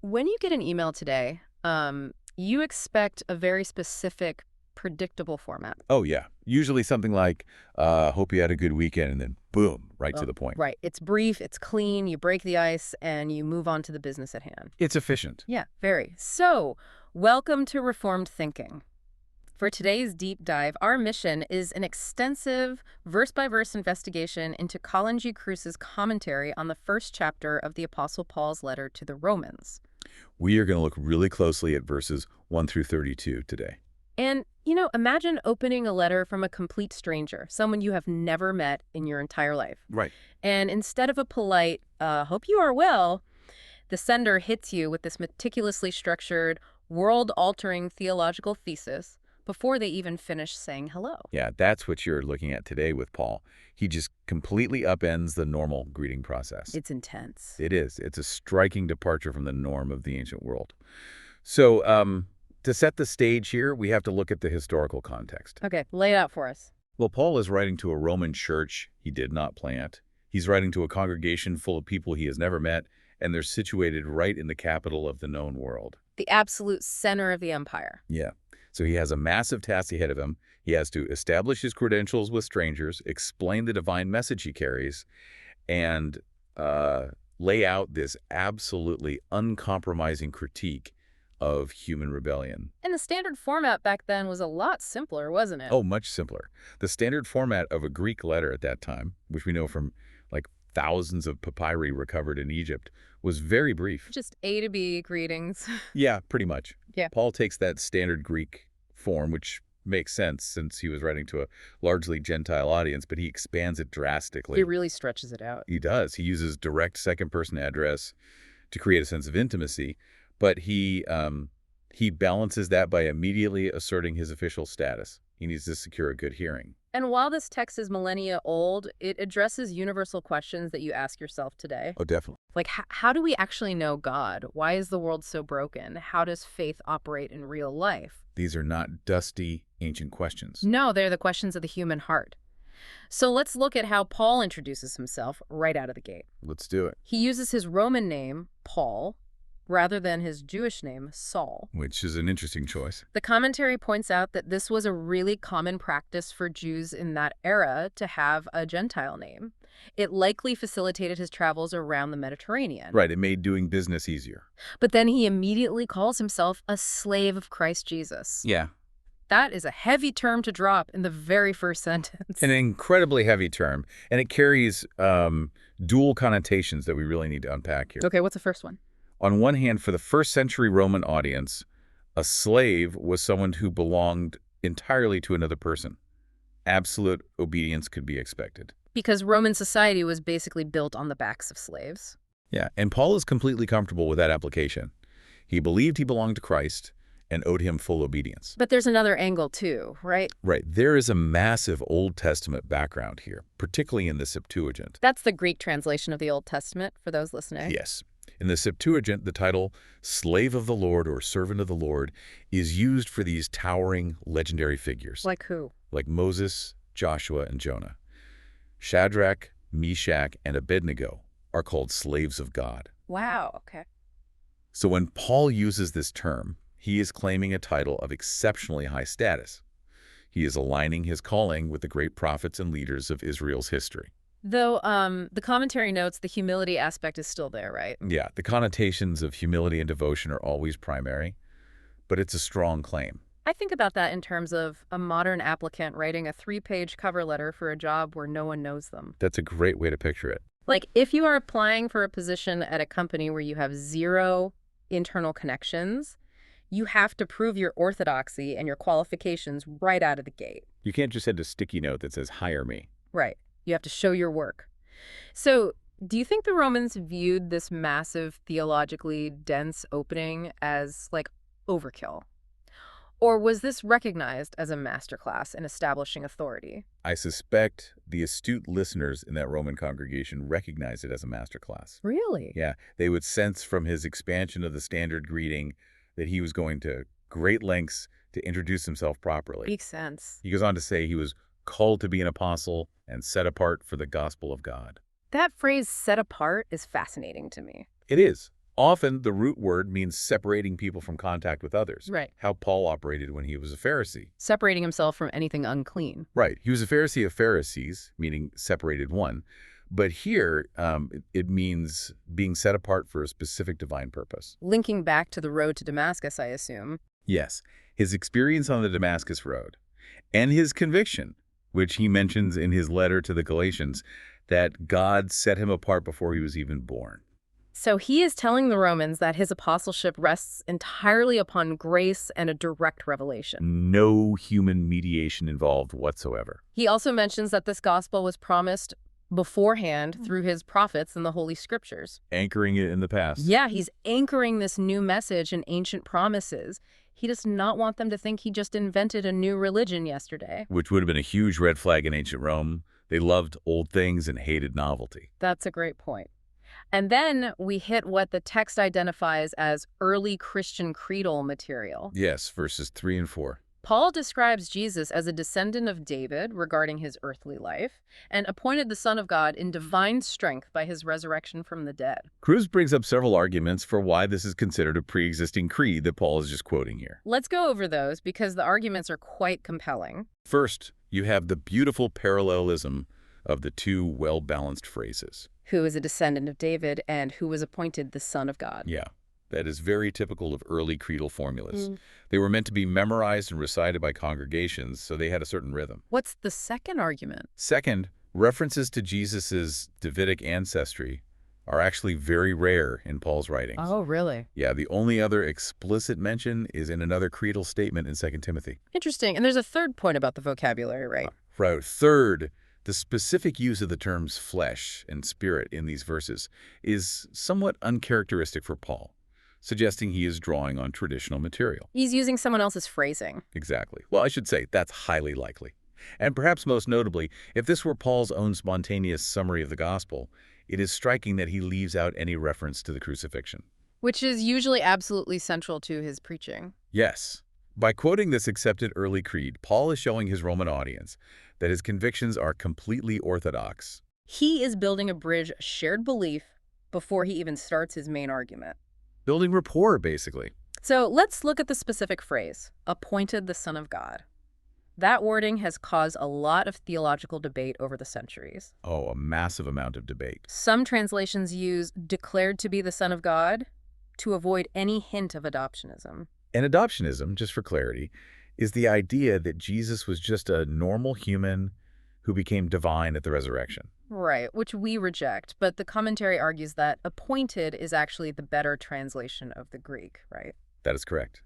When you get an email today, you expect a very specific, predictable format. Oh, yeah. Usually something like, hope you had a good weekend, and then boom, right to Well, the point. right. It's brief, it's clean, you break the ice, and you move on to the business at hand. It's efficient. Yeah, very. So, welcome to Reformed Thinking. For today's deep dive, our mission is an extensive verse-by-verse investigation into Colin G. Kruse's commentary on the first chapter of the Apostle Paul's letter to the Romans. We are going to look really closely at verses 1 through 32 today. And, imagine opening a letter from a complete stranger, someone you have never met in your entire life. Right. And instead of a polite, hope you are well, the sender hits you with this meticulously structured, world-altering theological thesis before they even finish saying hello. Yeah, that's what you're looking at today with Paul. He just completely upends the normal greeting process. It's intense. It is. It's a striking departure from the norm of the ancient world. So, to set the stage here, we have to look at the historical context. Okay, lay it out for us. Well, Paul is writing to a Roman church he did not plant. He's writing to a congregation full of people he has never met, and they're situated right in the capital of the known world. The absolute center of the empire. Yeah. So he has a massive task ahead of him. He has to establish his credentials with strangers, explain the divine message he carries, and lay out this absolutely uncompromising critique of human rebellion. And the standard format back then was a lot simpler, wasn't it? Oh, much simpler. The standard format of a Greek letter at that time, which we know from like thousands of papyri recovered in Egypt, was very brief. Just A to B greetings. Yeah, pretty much. Yeah. Paul takes that standard Greek form, which makes sense since he was writing to a largely Gentile audience, but he expands it drastically. He really stretches it out. He does. He uses direct second-person address to create a sense of intimacy, but he balances that by immediately asserting his official status. He needs to secure a good hearing. And while this text is millennia old, it addresses universal questions that you ask yourself today. Oh, definitely. Like, how do we actually know God? Why is the world so broken? How does faith operate in real life? These are not dusty, ancient questions. No, they're the questions of the human heart. So let's look at how Paul introduces himself right out of the gate. Let's do it. He uses his Roman name, Paul, rather than his Jewish name, Saul. Which is an interesting choice. The commentary points out that this was a really common practice for Jews in that era to have a Gentile name. It likely facilitated his travels around the Mediterranean. Right, it made doing business easier. But then he immediately calls himself a slave of Christ Jesus. Yeah. That is a heavy term to drop in the very first sentence. An incredibly heavy term, and it carries dual connotations that we really need to unpack here. Okay, what's the first one? On one hand, for the first century Roman audience, a slave was someone who belonged entirely to another person. Absolute obedience could be expected. Because Roman society was basically built on the backs of slaves. Yeah, and Paul is completely comfortable with that application. He believed he belonged to Christ and owed him full obedience. But there's another angle too, right? Right. There is a massive Old Testament background here, particularly in the Septuagint. That's the Greek translation of the Old Testament, for those listening. Yes. In the Septuagint, the title Slave of the Lord or Servant of the Lord is used for these towering, legendary figures. Like who? Like Moses, Joshua, and Jonah. Shadrach, Meshach, and Abednego are called slaves of God. Wow, okay. So when Paul uses this term, he is claiming a title of exceptionally high status. He is aligning his calling with the great prophets and leaders of Israel's history. Though the commentary notes the humility aspect is still there, right? Yeah, the connotations of humility and devotion are always primary, but it's a strong claim. I think about that in terms of a modern applicant writing a 3-page cover letter for a job where no one knows them. That's a great way to picture it. Like, if you are applying for a position at a company where you have 0 internal connections, you have to prove your orthodoxy and your qualifications right out of the gate. You can't just send a sticky note that says, hire me. Right. You have to show your work. So, do you think the Romans viewed this massive, theologically dense opening as, like, overkill? Or was this recognized as a masterclass in establishing authority? I suspect the astute listeners in that Roman congregation recognized it as a masterclass. Really? Yeah, they would sense from his expansion of the standard greeting that he was going to great lengths to introduce himself properly. Makes sense. He goes on to say he was called to be an apostle and set apart for the gospel of God. That phrase, set apart, is fascinating to me. It is. Often, the root word means separating people from contact with others. Right. How Paul operated when he was a Pharisee. Separating himself from anything unclean. Right. He was a Pharisee of Pharisees, meaning separated one. But here, it means being set apart for a specific divine purpose. Linking back to the road to Damascus, I assume. Yes, his experience on the Damascus Road and his conviction, which he mentions in his letter to the Galatians, that God set him apart before he was even born. So he is telling the Romans that his apostleship rests entirely upon grace and a direct revelation. No human mediation involved whatsoever. He also mentions that this gospel was promised beforehand through his prophets in the Holy Scriptures. Anchoring it in the past. Yeah, he's anchoring this new message in ancient promises. He does not want them to think he just invented a new religion yesterday. Which would have been a huge red flag in ancient Rome. They loved old things and hated novelty. That's a great point. And then we hit what the text identifies as early Christian creedal material. Yes, verses 3 and 4. Paul describes Jesus as a descendant of David regarding his earthly life, and appointed the Son of God in divine strength by his resurrection from the dead. Kruse brings up several arguments for why this is considered a pre-existing creed that Paul is just quoting here. Let's go over those because the arguments are quite compelling. First, you have the beautiful parallelism of the two well-balanced phrases. Who is a descendant of David and who was appointed the Son of God. Yeah, that is very typical of early creedal formulas. They were meant to be memorized and recited by congregations, so they had a certain rhythm. What's the second argument? Second, references to Jesus's Davidic ancestry are actually very rare in Paul's writings. Oh, really? Yeah, the only other explicit mention is in another creedal statement in 2 Timothy. Interesting. And there's a third point about the vocabulary, right? Right. Third, the specific use of the terms flesh and spirit in these verses is somewhat uncharacteristic for Paul, suggesting he is drawing on traditional material. He's using someone else's phrasing. Exactly. Well, I should say that's highly likely. And perhaps most notably, if this were Paul's own spontaneous summary of the gospel, it is striking that he leaves out any reference to the crucifixion. Which is usually absolutely central to his preaching. Yes. By quoting this accepted early creed, Paul is showing his Roman audience that his convictions are completely orthodox. He is building a bridge of shared belief before he even starts his main argument. Building rapport, basically. So let's look at the specific phrase, appointed the Son of God. That wording has caused a lot of theological debate over the centuries. Oh, a massive amount of debate. Some translations use declared to be the Son of God to avoid any hint of adoptionism. And adoptionism, just for clarity, is the idea that Jesus was just a normal human who became divine at the resurrection. Right, which we reject, but the commentary argues that appointed is actually the better translation of the Greek, right? That is correct.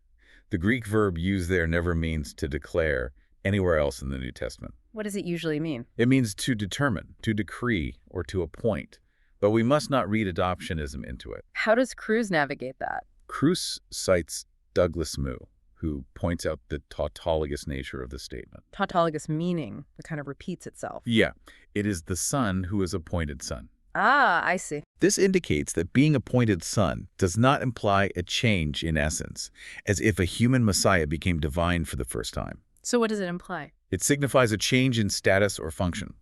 The Greek verb used there never means to declare anywhere else in the New Testament. What does it usually mean? It means to determine, to decree, or to appoint. But we must not read adoptionism into it. How does Kruse navigate that? Kruse cites Douglas Moo, who points out the tautologous nature of the statement. Tautologous meaning, it kind of repeats itself. Yeah, it is the Son who is appointed Son. Ah, I see. This indicates that being appointed Son does not imply a change in essence, as if a human Messiah became divine for the first time. So what does it imply? It signifies a change in status or function.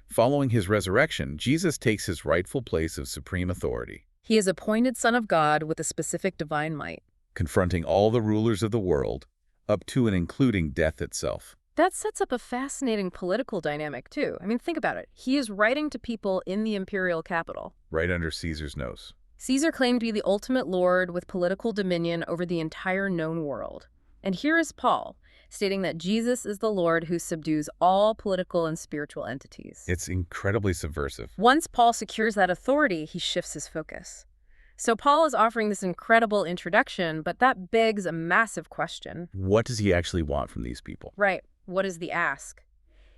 Following his resurrection, Jesus takes his rightful place of supreme authority. He is appointed Son of God with a specific divine might. Confronting all the rulers of the world, up to and including death itself. That sets up a fascinating political dynamic, too. I mean, think about it. He is writing to people in the imperial capital. Right under Caesar's nose. Caesar claimed to be the ultimate lord with political dominion over the entire known world. And here is Paul, stating that Jesus is the Lord who subdues all political and spiritual entities. It's incredibly subversive. Once Paul secures that authority, he shifts his focus. So Paul is offering this incredible introduction, but that begs a massive question. What does he actually want from these people? Right. What is the ask?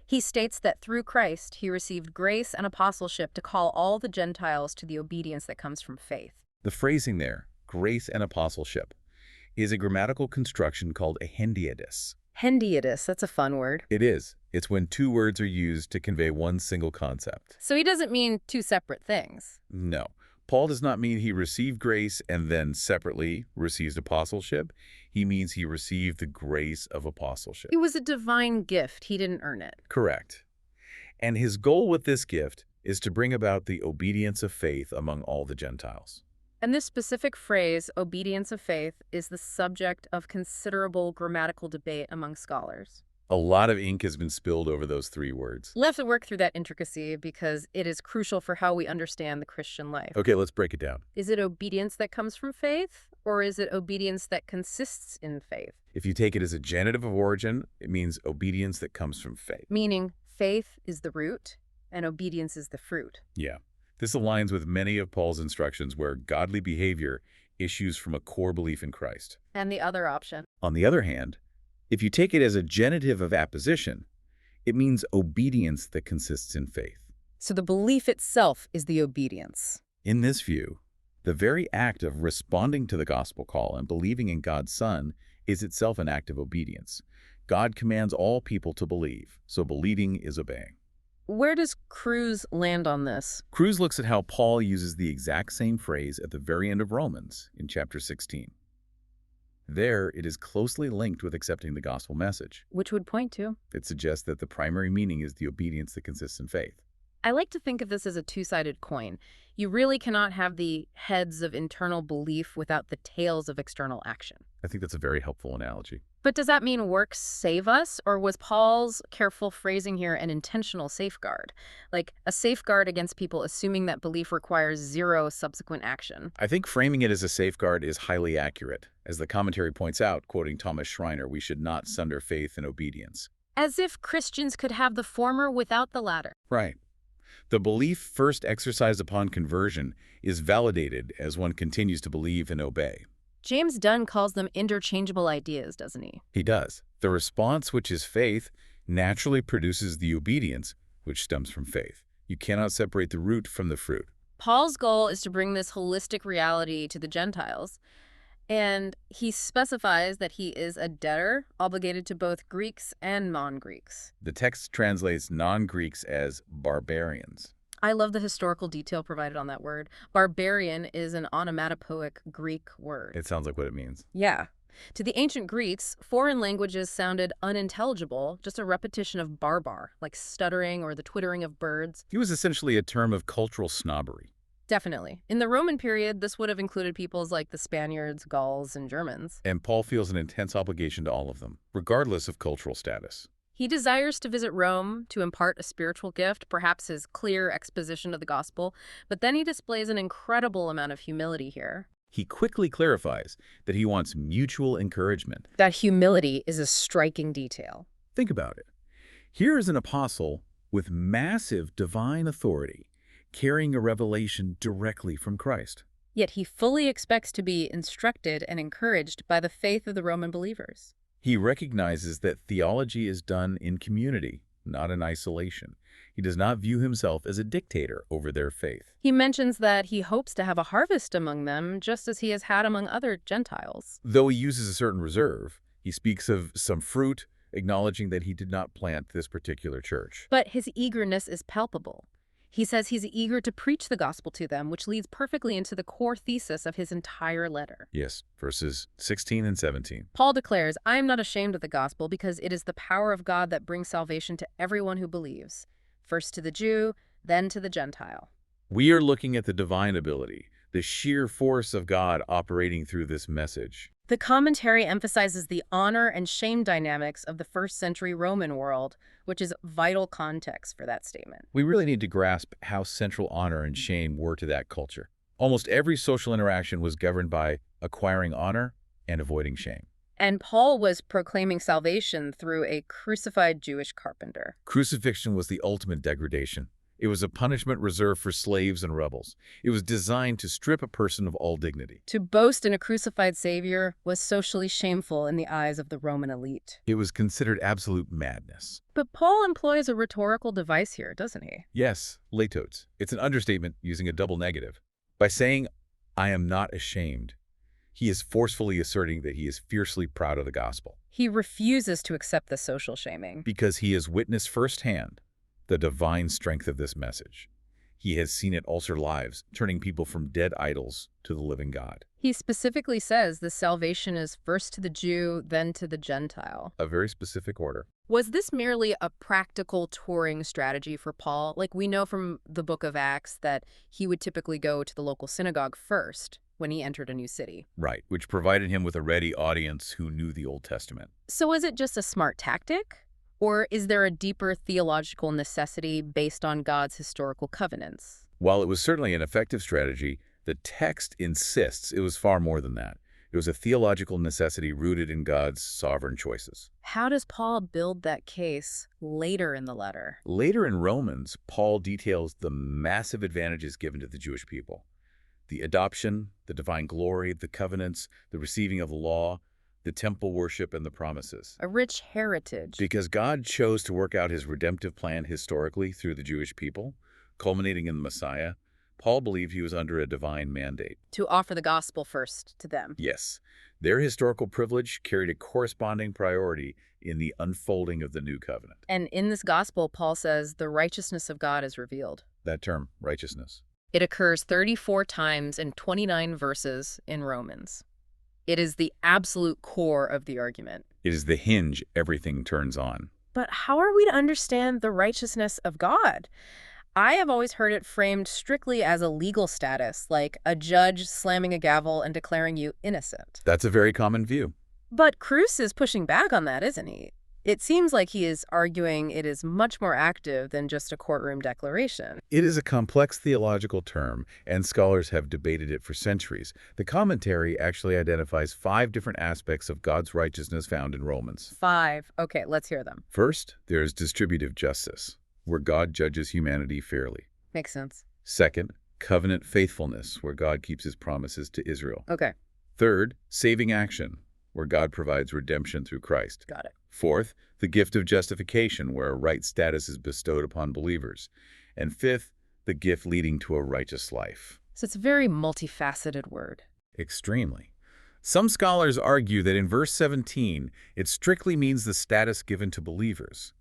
He states that through Christ, he received grace and apostleship to call all the Gentiles to the obedience that comes from faith. The phrasing there, grace and apostleship, is a grammatical construction called a hendiadys. Hendiadys, that's a fun word. It is. It's when two words are used to convey one single concept. So he doesn't mean two separate things. No. Paul does not mean he received grace and then separately received apostleship. He means he received the grace of apostleship. It was a divine gift. He didn't earn it. Correct. And his goal with this gift is to bring about the obedience of faith among all the Gentiles. And this specific phrase, obedience of faith, is the subject of considerable grammatical debate among scholars. A lot of ink has been spilled over those three words. We'll have to work through that intricacy because it is crucial for how we understand the Christian life. Okay, let's break it down. Is it obedience that comes from faith, or is it obedience that consists in faith? If you take it as a genitive of origin, it means obedience that comes from faith. Meaning faith is the root and obedience is the fruit. Yeah. This aligns with many of Paul's instructions where godly behavior issues from a core belief in Christ. And the other option. On the other hand, if you take it as a genitive of apposition, it means obedience that consists in faith. So the belief itself is the obedience. In this view, the very act of responding to the gospel call and believing in God's Son is itself an act of obedience. God commands all people to believe, so believing is obeying. Where does Kruse land on this? Kruse looks at how Paul uses the exact same phrase at the very end of Romans in chapter 16. There, it is closely linked with accepting the gospel message. Which would point to? It suggests that the primary meaning is the obedience that consists in faith. I like to think of this as a two-sided coin. You really cannot have the heads of internal belief without the tails of external action. I think that's a very helpful analogy. But does that mean works save us, or was Paul's careful phrasing here an intentional safeguard? Like a safeguard against people assuming that belief requires zero subsequent action? I think framing it as a safeguard is highly accurate. As the commentary points out, quoting Thomas Schreiner, we should not sunder faith and obedience. As if Christians could have the former without the latter. Right. The belief first exercised upon conversion is validated as one continues to believe and obey. James Dunn calls them interchangeable ideas, doesn't he? He does. The response, which is faith, naturally produces the obedience, which stems from faith. You cannot separate the root from the fruit. Paul's goal is to bring this holistic reality to the Gentiles, and he specifies that he is a debtor obligated to both Greeks and non-Greeks. The text translates non-Greeks as barbarians. I love the historical detail provided on that word. Barbarian is an onomatopoeic Greek word. It sounds like what it means. Yeah. To the ancient Greeks, foreign languages sounded unintelligible, just a repetition of barbar, like stuttering or the twittering of birds. It was essentially a term of cultural snobbery. Definitely. In the Roman period, this would have included peoples like the Spaniards, Gauls, and Germans. And Paul feels an intense obligation to all of them, regardless of cultural status. He desires to visit Rome to impart a spiritual gift, perhaps his clear exposition of the gospel, but then he displays an incredible amount of humility here. He quickly clarifies that he wants mutual encouragement. That humility is a striking detail. Think about it. Here is an apostle with massive divine authority, carrying a revelation directly from Christ. Yet he fully expects to be instructed and encouraged by the faith of the Roman believers. He recognizes that theology is done in community, not in isolation. He does not view himself as a dictator over their faith. He mentions that he hopes to have a harvest among them, just as he has had among other Gentiles. Though he uses a certain reserve, he speaks of some fruit, acknowledging that he did not plant this particular church. But his eagerness is palpable. He says he's eager to preach the gospel to them, which leads perfectly into the core thesis of his entire letter. Yes, verses 16 and 17. Paul declares, "I am not ashamed of the gospel because it is the power of God that brings salvation to everyone who believes, first to the Jew, then to the Gentile." We are looking at the divine ability, the sheer force of God operating through this message. The commentary emphasizes the honor and shame dynamics of the first-century Roman world, which is vital context for that statement. We really need to grasp how central honor and shame were to that culture. Almost every social interaction was governed by acquiring honor and avoiding shame. And Paul was proclaiming salvation through a crucified Jewish carpenter. Crucifixion was the ultimate degradation. It was a punishment reserved for slaves and rebels. It was designed to strip a person of all dignity. To boast in a crucified savior was socially shameful in the eyes of the Roman elite. It was considered absolute madness. But Paul employs a rhetorical device here, doesn't he? Yes, latotes. It's an understatement using a double negative. By saying, "I am not ashamed," he is forcefully asserting that he is fiercely proud of the gospel. He refuses to accept the social shaming. Because he has witnessed firsthand the divine strength of this message. He has seen it alter lives, turning people from dead idols to the living God. He specifically says the salvation is first to the Jew, then to the Gentile. A very specific order. Was this merely a practical touring strategy for Paul? Like we know from the book of Acts that he would typically go to the local synagogue first. when he entered a new city. Right, which provided him with a ready audience who knew the Old Testament. So is it just a smart tactic? Or is there a deeper theological necessity based on God's historical covenants? While it was certainly an effective strategy, the text insists it was far more than that. It was a theological necessity rooted in God's sovereign choices. How does Paul build that case later in the letter? Later in Romans, Paul details the massive advantages given to the Jewish people. The adoption, the divine glory, the covenants, the receiving of the law, the temple worship, and the promises. A rich heritage. Because God chose to work out his redemptive plan historically through the Jewish people, culminating in the Messiah, Paul believed he was under a divine mandate. To offer the gospel first to them. Yes, their historical privilege carried a corresponding priority in the unfolding of the new covenant. And in this gospel, Paul says the righteousness of God is revealed. That term, righteousness. It occurs 34 times in 29 verses in Romans. It is the absolute core of the argument. It is the hinge everything turns on. But how are we to understand the righteousness of God? I have always heard it framed strictly as a legal status, like a judge slamming a gavel and declaring you innocent. That's a very common view. But Kruse is pushing back on that, isn't he? It seems like he is arguing it is much more active than just a courtroom declaration. It is a complex theological term, and scholars have debated it for centuries. The commentary actually identifies 5 different aspects of God's righteousness found in Romans. 5. Okay, let's hear them. First, there is distributive justice, where God judges humanity fairly. Makes sense. Second, covenant faithfulness, where God keeps his promises to Israel. Okay, Third, saving action, where God provides redemption through Christ. got it. Fourth, the gift of justification, where a right status is bestowed upon believers. And fifth, the gift leading to a righteous life. So it's a very multifaceted word. Extremely. Some scholars argue that in verse 17, it strictly means the status given to believers.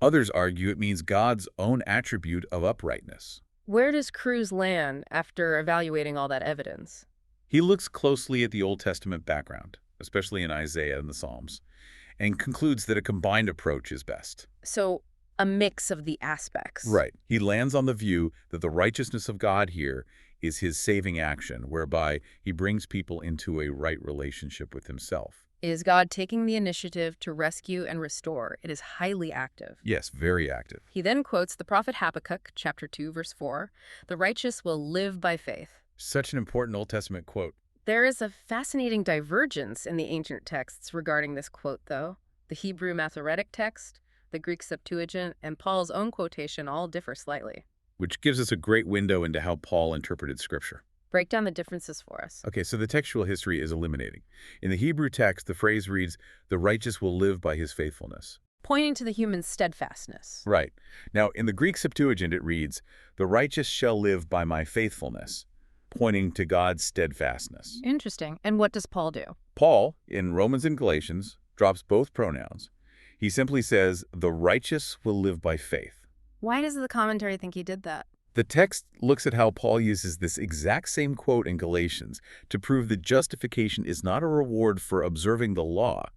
Others argue it means God's own attribute of uprightness. Where does Kruse land after evaluating all that evidence? He looks closely at the Old Testament background, especially in Isaiah and the Psalms, and concludes that a combined approach is best. So a mix of the aspects. Right. He lands on the view that the righteousness of God here is his saving action, whereby he brings people into a right relationship with himself. Is God taking the initiative to rescue and restore? It is highly active. Yes, very active. He then quotes the prophet Habakkuk, chapter 2, verse 4, "The righteous will live by faith." Such an important Old Testament quote. There is a fascinating divergence in the ancient texts regarding this quote, though. The Hebrew Masoretic text, the Greek Septuagint, and Paul's own quotation all differ slightly. Which gives us a great window into how Paul interpreted Scripture. Break down the differences for us. Okay, so the textual history is illuminating. In the Hebrew text, the phrase reads, "The righteous will live by his faithfulness." Pointing to the human steadfastness. Right. Now, in the Greek Septuagint, it reads, "The righteous shall live by my faithfulness," pointing to God's steadfastness. Interesting. And what does Paul do? Paul, in Romans and Galatians, drops both pronouns. He simply says, "The righteous will live by faith." Why does the commentary think he did that? The text looks at how Paul uses this exact same quote in Galatians to prove that justification is not a reward for observing the law,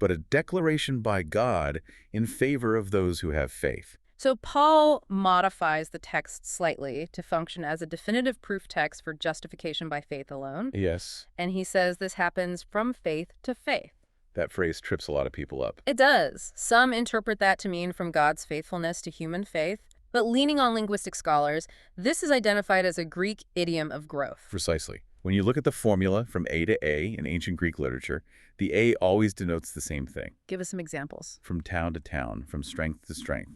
but a declaration by God in favor of those who have faith. So Paul modifies the text slightly to function as a definitive proof text for justification by faith alone. Yes, And he says this happens from faith to faith. that phrase trips a lot of people up. It does. Some interpret that to mean from God's faithfulness to human faith. But leaning on linguistic scholars, this is identified as a Greek idiom of growth. Precisely. When you look at the formula from A to A in ancient Greek literature, the A always denotes the same thing. Give us some examples. From town to town, from strength to strength.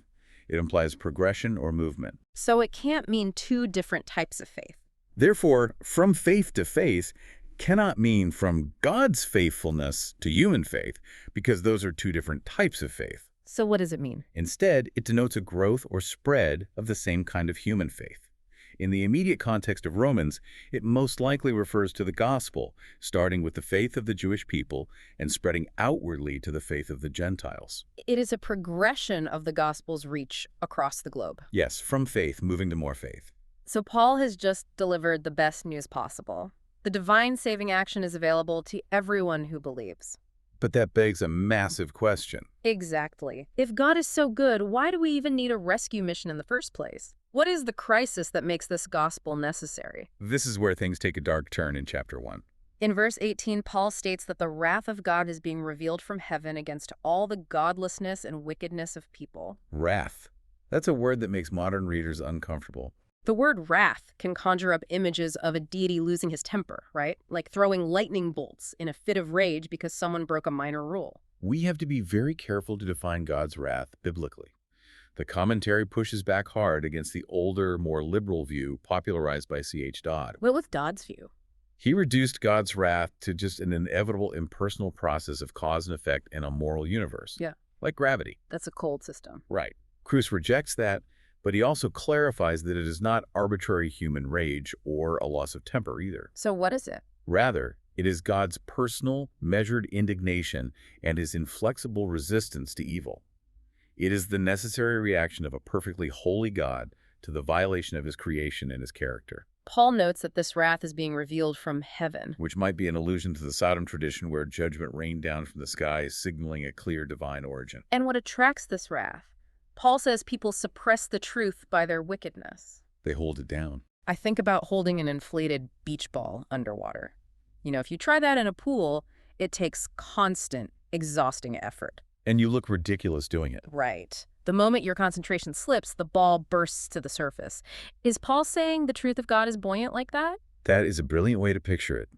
It implies progression or movement. So it can't mean two different types of faith. Therefore, from faith to faith cannot mean from God's faithfulness to human faith, because those are two different types of faith. So what does it mean? Instead, it denotes a growth or spread of the same kind of human faith. In the immediate context of Romans, it most likely refers to the gospel, starting with the faith of the Jewish people and spreading outwardly to the faith of the Gentiles. It is a progression of the gospel's reach across the globe. Yes, from faith moving to more faith. So Paul has just delivered the best news possible. The divine saving action is available to everyone who believes. But that begs a massive question. Exactly. If God is so good, why do we even need a rescue mission in the first place? What is the crisis that makes this gospel necessary? This is where things take a dark turn in chapter 1. In verse 18, Paul states that the wrath of God is being revealed from heaven against all the godlessness and wickedness of people. Wrath. That's a word that makes modern readers uncomfortable. The word wrath can conjure up images of a deity losing his temper, right? Like throwing lightning bolts in a fit of rage because someone broke a minor rule. We have to be very careful to define God's wrath biblically. The commentary pushes back hard against the older, more liberal view popularized by C.H. Dodd. What was Dodd's view? He reduced God's wrath to just an inevitable impersonal process of cause and effect in a moral universe. Yeah. Like gravity. That's a cold system. Right. Kruse rejects that, but he also clarifies that it is not arbitrary human rage or a loss of temper either. So what is it? Rather, it is God's personal, measured indignation and his inflexible resistance to evil. It is the necessary reaction of a perfectly holy God to the violation of his creation and his character. Paul notes that this wrath is being revealed from heaven. Which might be an allusion to the Sodom tradition where judgment rained down from the sky, signaling a clear divine origin. And what attracts this wrath? Paul says people suppress the truth by their wickedness. They hold it down. I think about holding an inflated beach ball underwater. You know, if you try that in a pool, it takes constant, exhausting effort. And you look ridiculous doing it. Right. The moment your concentration slips, the ball bursts to the surface. Is Paul saying the truth of God is buoyant like that? That is a brilliant way to picture it.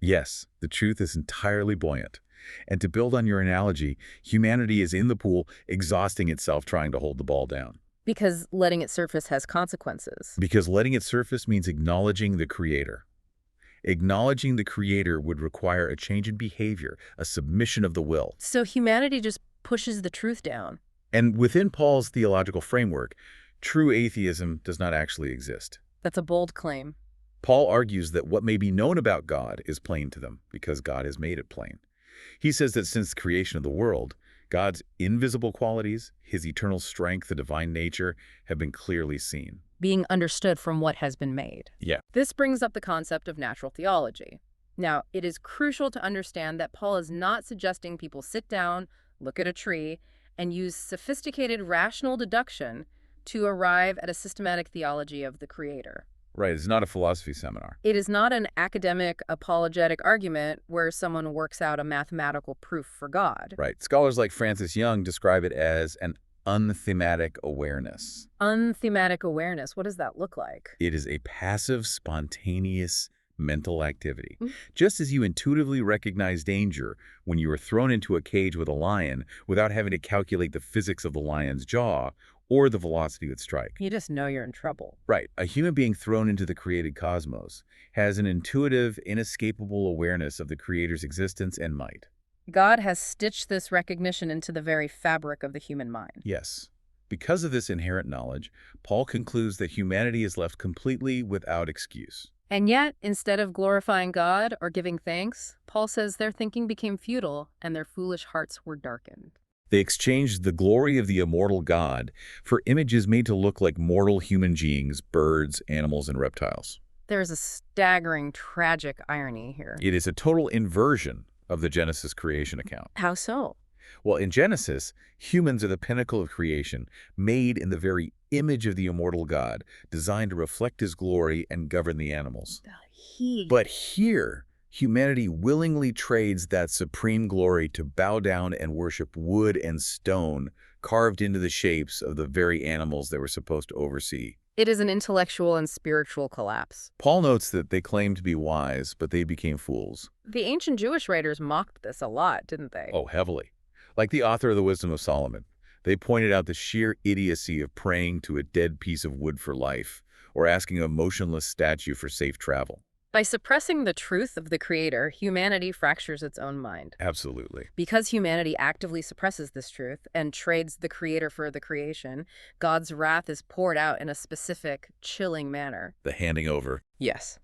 Yes, the truth is entirely buoyant. And to build on your analogy, humanity is in the pool, exhausting itself trying to hold the ball down. Because letting it surface has consequences. Because letting it surface means acknowledging the Creator. Acknowledging the Creator would require a change in behavior, a submission of the will. So humanity just pushes the truth down. And within Paul's theological framework, true atheism does not actually exist. That's a bold claim. Paul argues that what may be known about God is plain to them because God has made it plain. He says that since the creation of the world, God's invisible qualities, his eternal strength, the divine nature, have been clearly seen. Being understood from what has been made. Yeah. This brings up the concept of natural theology. Now, it is crucial to understand that Paul is not suggesting people sit down, look at a tree, and use sophisticated rational deduction to arrive at a systematic theology of the Creator. Right, it's not a philosophy seminar. It is not an academic apologetic argument where someone works out a mathematical proof for God. Right. Scholars like Francis Young describe it as an unthematic awareness. Unthematic awareness, what does that look like? It is a passive, spontaneous mental activity. Just as you intuitively recognize danger when you are thrown into a cage with a lion without having to calculate the physics of the lion's jaw or the velocity it would strike. You just know you're in trouble. Right. A human being thrown into the created cosmos has an intuitive, inescapable awareness of the Creator's existence and might. God has stitched this recognition into the very fabric of the human mind. Yes. Because of this inherent knowledge, Paul concludes that humanity is left completely without excuse. And yet, instead of glorifying God or giving thanks, Paul says their thinking became futile and their foolish hearts were darkened. They exchanged the glory of the immortal God for images made to look like mortal human beings, birds, animals, and reptiles. There is a staggering, tragic irony here. It is a total inversion of the Genesis creation account. How so? Well, in Genesis, humans are the pinnacle of creation, made in the very image of the immortal God, designed to reflect his glory and govern the animals. But here, humanity willingly trades that supreme glory to bow down and worship wood and stone carved into the shapes of the very animals they were supposed to oversee. It is an intellectual and spiritual collapse. Paul notes that they claimed to be wise, but they became fools. The ancient Jewish writers mocked this a lot, didn't they? Oh, heavily. Like the author of the Wisdom of Solomon, they pointed out the sheer idiocy of praying to a dead piece of wood for life or asking a motionless statue for safe travel. By suppressing the truth of the Creator, humanity fractures its own mind. Absolutely. Because humanity actively suppresses this truth and trades the Creator for the creation, God's wrath is poured out in a specific, chilling manner. The handing over. Yes.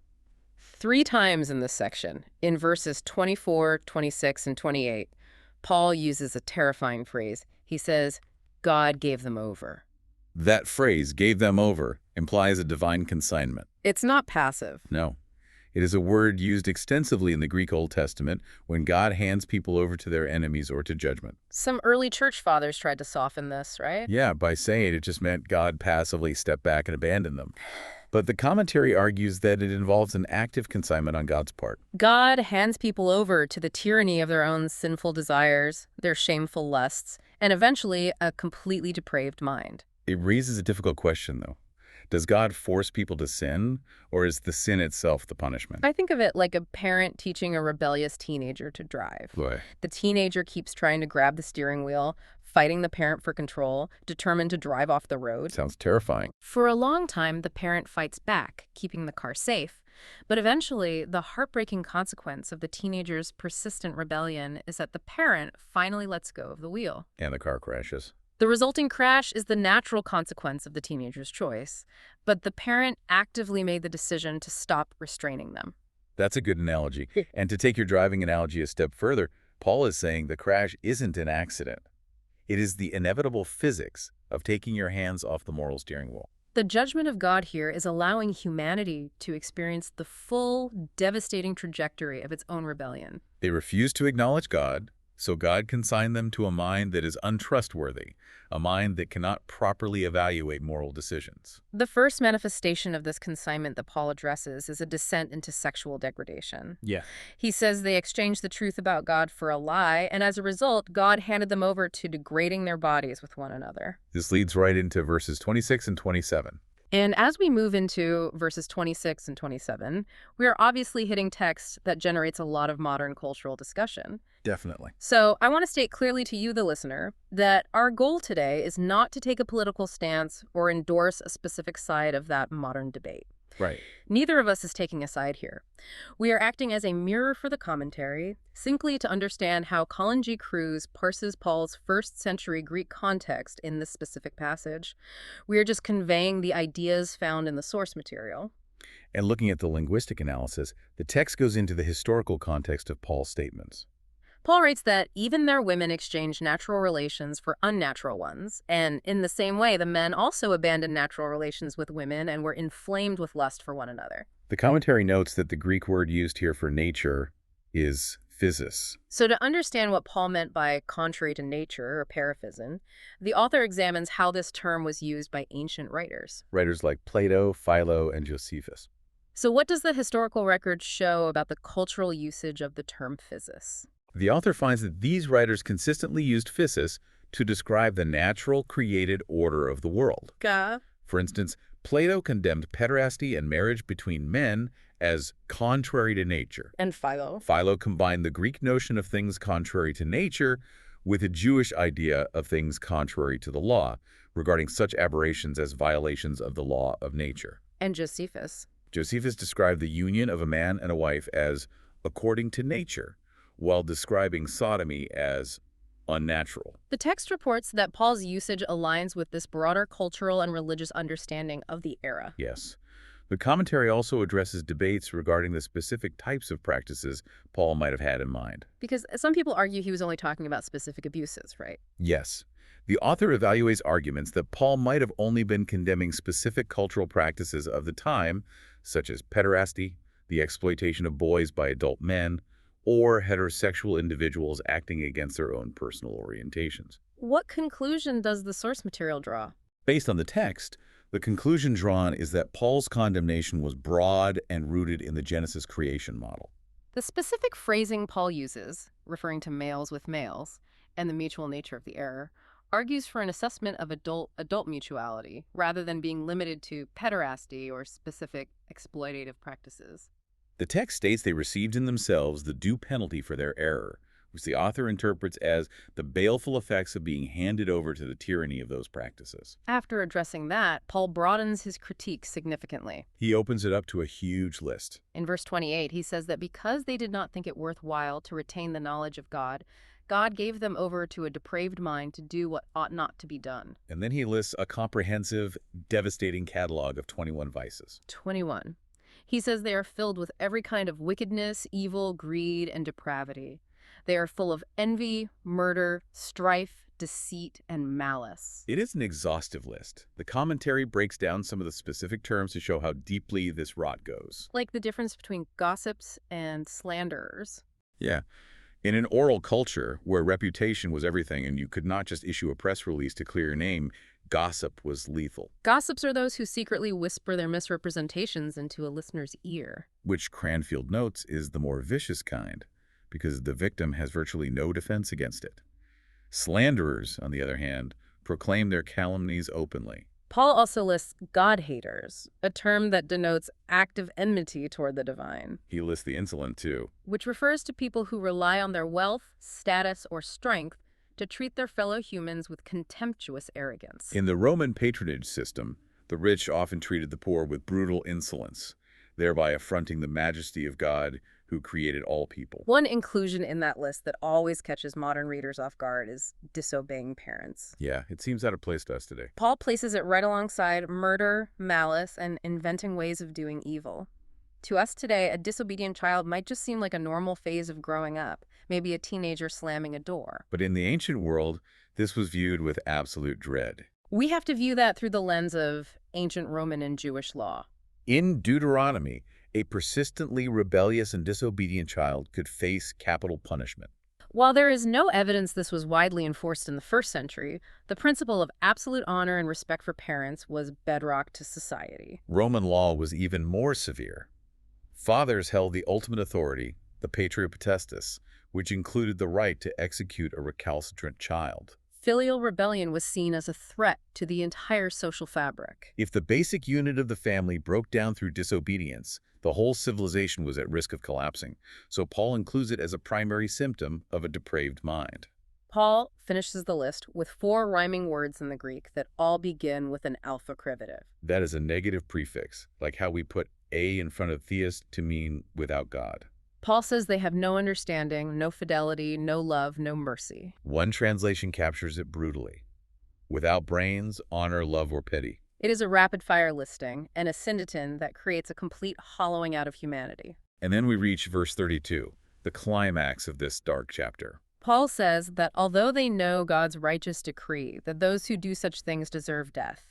3 times in this section, in verses 24, 26, and 28, Paul uses a terrifying phrase. He says, God gave them over. That phrase, gave them over, implies a divine consignment. It's not passive. No. It is a word used extensively in the Greek Old Testament when God hands people over to their enemies or to judgment. Some early church fathers tried to soften this, right? Yeah, by saying it just meant God passively stepped back and abandoned them. But the commentary argues that it involves an active consignment on God's part. God hands people over to the tyranny of their own sinful desires, their shameful lusts, and eventually a completely depraved mind. It raises a difficult question, though. Does God force people to sin, or is the sin itself the punishment? I think of it like a parent teaching a rebellious teenager to drive. Boy, The teenager keeps trying to grab the steering wheel, fighting the parent for control, determined to drive off the road. sounds terrifying. For a long time, the parent fights back, keeping the car safe. But eventually, the heartbreaking consequence of the teenager's persistent rebellion is that the parent finally lets go of the wheel. And the car crashes. The resulting crash is the natural consequence of the teenager's choice, but the parent actively made the decision to stop restraining them. That's a good analogy. And to take your driving analogy a step further, Paul is saying the crash isn't an accident. It is the inevitable physics of taking your hands off the moral steering wheel. The judgment of God here is allowing humanity to experience the full, devastating trajectory of its own rebellion. They refuse to acknowledge God, so God consigned them to a mind that is untrustworthy, a mind that cannot properly evaluate moral decisions. The first manifestation of this consignment that Paul addresses is a descent into sexual degradation. Yeah. He says they exchanged the truth about God for a lie, and as a result, God handed them over to degrading their bodies with one another. This leads right into verses 26 and 27. And as we move into verses 26 and 27, we are obviously hitting text that generates a lot of modern cultural discussion. Definitely. So I want to state clearly to you, the listener, that our goal today is not to take a political stance or endorse a specific side of that modern debate. Right. Neither of us is taking a side here. We are acting as a mirror for the commentary, simply to understand how Colin G. Kruse parses Paul's first-century Greek context in this specific passage. We are just conveying the ideas found in the source material. And looking at the linguistic analysis, the text goes into the historical context of Paul's statements. Paul writes that even their women exchanged natural relations for unnatural ones, and in the same way, the men also abandoned natural relations with women and were inflamed with lust for one another. The commentary notes that the Greek word used here for nature is physis. So to understand what Paul meant by contrary to nature, or paraphysin, the author examines how this term was used by ancient writers. Writers like Plato, Philo, and Josephus. So what does the historical record show about the cultural usage of the term physis? The author finds that these writers consistently used physis to describe the natural created order of the world. For instance, Plato condemned pederasty and marriage between men as contrary to nature. And Philo? Philo combined the Greek notion of things contrary to nature with a Jewish idea of things contrary to the law, regarding such aberrations as violations of the law of nature. And Josephus? Josephus described the union of a man and a wife as according to nature, while describing sodomy as unnatural. The text reports that Paul's usage aligns with this broader cultural and religious understanding of the era. Yes. The commentary also addresses debates regarding the specific types of practices Paul might have had in mind. Because some people argue he was only talking about specific abuses, right? Yes. The author evaluates arguments that Paul might have only been condemning specific cultural practices of the time, such as pederasty, the exploitation of boys by adult men, or heterosexual individuals acting against their own personal orientations. What conclusion does the source material draw? Based on the text, the conclusion drawn is that Paul's condemnation was broad and rooted in the Genesis creation model. The specific phrasing Paul uses, referring to males with males, and the mutual nature of the error, argues for an assessment of adult mutuality, rather than being limited to pederasty or specific exploitative practices. The text states they received in themselves the due penalty for their error, which the author interprets as the baleful effects of being handed over to the tyranny of those practices. After addressing that, Paul broadens his critique significantly. He opens it up to a huge list. In verse 28, he says that because they did not think it worthwhile to retain the knowledge of God, God gave them over to a depraved mind to do what ought not to be done. And then he lists a comprehensive, devastating catalog of 21 vices. 21. He says they are filled with every kind of wickedness, evil, greed, and depravity. They are full of envy, murder, strife, deceit, and malice. It is an exhaustive list. The commentary breaks down some of the specific terms to show how deeply this rot goes. Like the difference between gossips and slanderers. Yeah. In an oral culture where reputation was everything and you could not just issue a press release to clear your name, gossip was lethal, Gossips are those who secretly whisper their misrepresentations into a listener's ear. which Cranfield notes is the more vicious kind because the victim has virtually no defense against it. Slanderers, on the other hand, proclaim their calumnies openly. Paul also lists God-haters, a term that denotes active enmity toward the divine, He lists the insolent, too. which refers to people who rely on their wealth, status, or strength to treat their fellow humans with contemptuous arrogance. In the Roman patronage system, the rich often treated the poor with brutal insolence, thereby affronting the majesty of God who created all people. One inclusion in that list that always catches modern readers off guard is disobeying parents. Yeah, it seems out of place to us today. Paul places it right alongside murder, malice, and inventing ways of doing evil. To us today, a disobedient child might just seem like a normal phase of growing up, maybe a teenager slamming a door. But in the ancient world, this was viewed with absolute dread. We have to view that through the lens of ancient Roman and Jewish law. In Deuteronomy, a persistently rebellious and disobedient child could face capital punishment. While there is no evidence this was widely enforced in the first century, the principle of absolute honor and respect for parents was bedrock to society. Roman law was even more severe. Fathers held the ultimate authority, the patria potestas, which included the right to execute a recalcitrant child. Filial rebellion was seen as a threat to the entire social fabric. If the basic unit of the family broke down through disobedience, the whole civilization was at risk of collapsing, so Paul includes it as a primary symptom of a depraved mind. Paul finishes the list with 4 rhyming words in the Greek that all begin with an alpha privative. That is a negative prefix, like how we put a in front of theist to mean without God. Paul says they have no understanding, no fidelity, no love, no mercy. One translation captures it brutally. Without brains, honor, love, or pity. It is a rapid-fire listing and a syndeton that creates a complete hollowing out of humanity. And then we reach verse 32, the climax of this dark chapter. Paul says that although they know God's righteous decree that those who do such things deserve death,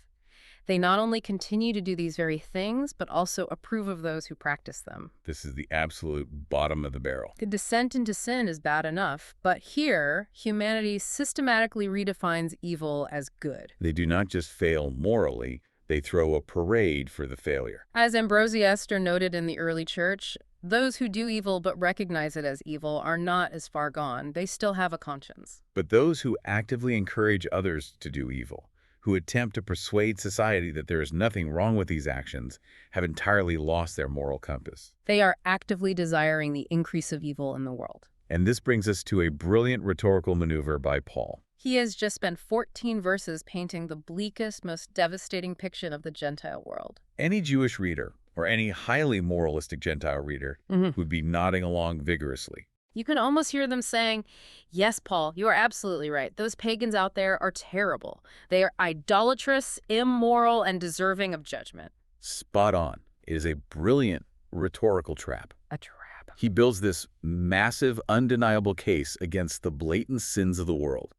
they not only continue to do these very things, but also approve of those who practice them. This is the absolute bottom of the barrel. The descent into sin is bad enough, but here, humanity systematically redefines evil as good. They do not just fail morally, they throw a parade for the failure. As Ambrosiaster noted in the early church, those who do evil but recognize it as evil are not as far gone. They still have a conscience. But those who actively encourage others to do evil, who attempt to persuade society that there is nothing wrong with these actions, have entirely lost their moral compass. They are actively desiring the increase of evil in the world. And this brings us to a brilliant rhetorical maneuver by Paul. He has just spent 14 verses painting the bleakest, most devastating picture of the Gentile world. Any Jewish reader, or any highly moralistic Gentile reader, would be nodding along vigorously. You can almost hear them saying, yes, Paul, you are absolutely right. Those pagans out there are terrible. They are idolatrous, immoral, and deserving of judgment. Spot on. It is a brilliant rhetorical trap. A trap. He builds this massive, undeniable case against the blatant sins of the world,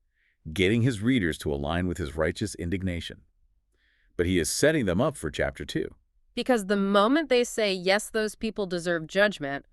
getting his readers to align with his righteous indignation. But he is setting them up for chapter 2. Because the moment they say, yes, those people deserve judgment,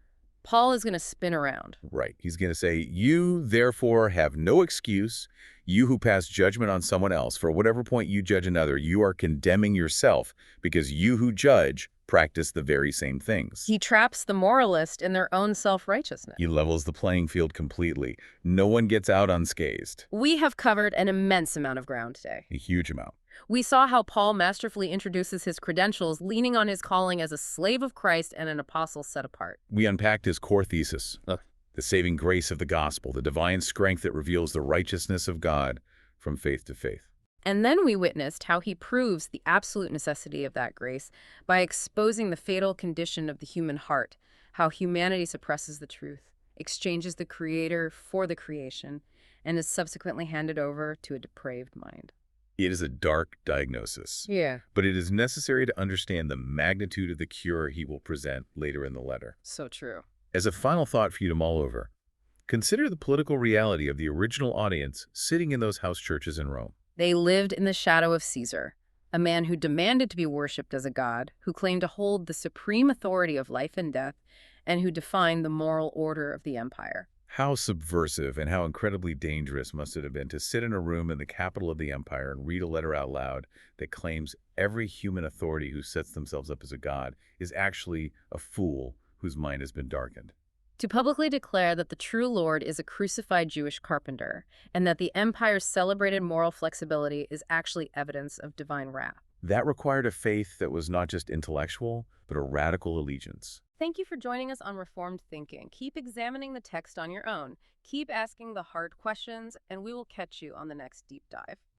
Paul is going to spin around. Right. He's going to say, you therefore have no excuse. You who pass judgment on someone else, for whatever point you judge another, you are condemning yourself because you who judge practice the very same things. He traps the moralist in their own self-righteousness. He levels the playing field completely. No one gets out unscathed. We have covered an immense amount of ground today. A huge amount. We saw how Paul masterfully introduces his credentials, leaning on his calling as a slave of Christ and an apostle set apart. We unpacked his core thesis, the saving grace of the gospel, the divine strength that reveals the righteousness of God from faith to faith. And then we witnessed how he proves the absolute necessity of that grace by exposing the fatal condition of the human heart, how humanity suppresses the truth, exchanges the Creator for the creation, and is subsequently handed over to a depraved mind. It is a dark diagnosis. Yeah. But it is necessary to understand the magnitude of the cure he will present later in the letter. So true. As a final thought for you to mull over, Consider the political reality of the original audience sitting in those house churches in Rome. They lived in the shadow of Caesar, a man who demanded to be worshipped as a god, who claimed to hold the supreme authority of life and death, and who defined the moral order of the empire. How subversive and how incredibly dangerous must it have been to sit in a room in the capital of the empire and read a letter out loud that claims every human authority who sets themselves up as a god is actually a fool whose mind has been darkened. To publicly declare that the true Lord is a crucified Jewish carpenter, and that the empire's celebrated moral flexibility is actually evidence of divine wrath. That required a faith that was not just intellectual, but a radical allegiance. Thank you for joining us on Reformed Thinking. Keep examining the text on your own. Keep asking the hard questions, and we will catch you on the next deep dive.